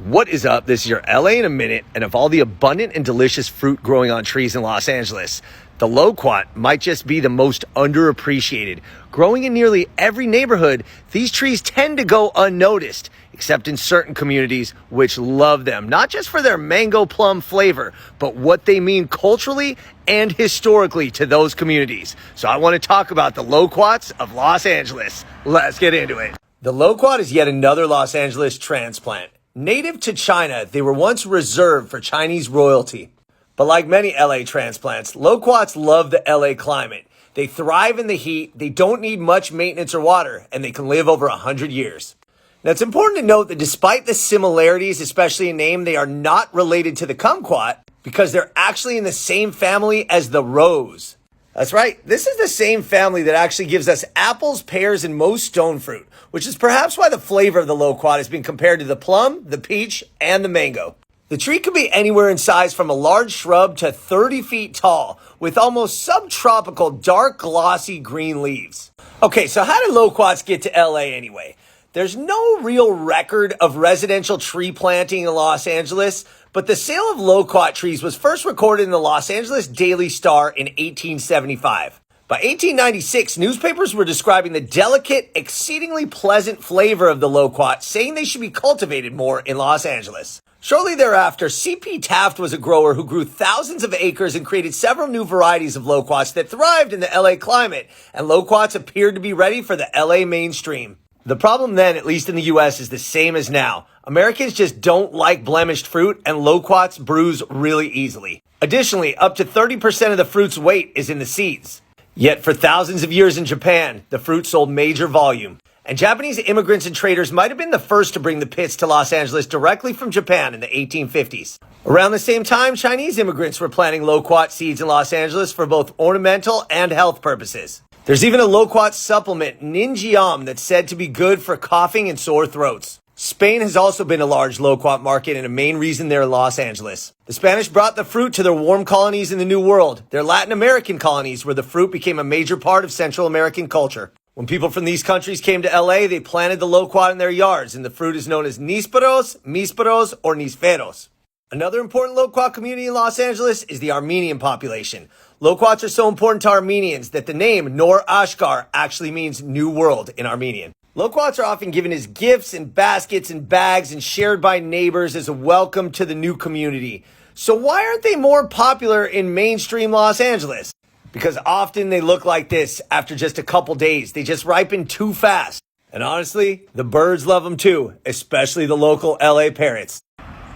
What is up? This is your LA in a minute, and of all the abundant and delicious fruit growing on trees in Los Angeles, the loquat might just be the most underappreciated. Growing in nearly every neighborhood, these trees tend to go unnoticed, except in certain communities which love them, not just for their mango plum flavor, but what they mean culturally and historically to those communities. So I want to talk about the loquats of Los Angeles. Let's get into it. The loquat is yet another Los Angeles transplant. Native to China, they were once reserved for Chinese royalty. But like many LA transplants, loquats love the LA climate. They thrive in the heat, they don't need much maintenance or water, and they can live over 100 years. Now, it's important to note that despite the similarities, especially in name, they are not related to the kumquat because they're actually in the same family as the rose. That's right. This is the same family that actually gives us apples, pears, and most stone fruit, which is perhaps why the flavor of the loquat has been compared to the plum, the peach, and the mango. The tree could be anywhere in size from a large shrub to 30 feet tall, with almost subtropical, dark, glossy green leaves. Okay, so how did loquats get to LA anyway? There's no real record of residential tree planting in Los Angeles, but the sale of loquat trees was first recorded in the Los Angeles Daily Star in 1875. By 1896, newspapers were describing the delicate, exceedingly pleasant flavor of the loquat, saying they should be cultivated more in Los Angeles. Shortly thereafter, C.P. Taft was a grower who grew thousands of acres and created several new varieties of loquats that thrived in the LA climate, and loquats appeared to be ready for the LA mainstream. The problem then, at least in the US, is the same as now. Americans just don't like blemished fruit, and loquats bruise really easily. Additionally, up to 30% of the fruit's weight is in the seeds. Yet for thousands of years in Japan, the fruit sold major volume. And Japanese immigrants and traders might have been the first to bring the pits to Los Angeles directly from Japan in the 1850s. Around the same time, Chinese immigrants were planting loquat seeds in Los Angeles for both ornamental and health purposes. There's even a loquat supplement, Ninjiam, that's said to be good for coughing and sore throats. Spain has also been a large loquat market and a main reason they're in Los Angeles. The Spanish brought the fruit to their warm colonies in the New World, their Latin American colonies where the fruit became a major part of Central American culture. When people from these countries came to LA, they planted the loquat in their yards, and the fruit is known as nísperos, mísperos, or nísferos. Another important loquat community in Los Angeles is the Armenian population. Loquats are so important to Armenians that the name Nor Ashkar actually means New World in Armenian. Loquats are often given as gifts in baskets and bags and shared by neighbors as a welcome to the new community. So why aren't they more popular in mainstream Los Angeles? Because often they look like this after just a couple days. They just ripen too fast. And honestly, the birds love them too, especially the local LA parrots.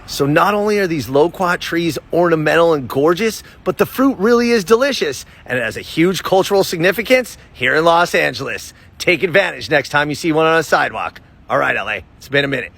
So not only are these loquat trees ornamental and gorgeous, but the fruit really is delicious, and it has a huge cultural significance here in Los Angeles. Take advantage next time you see one on a sidewalk. All right, LA, it's been a minute.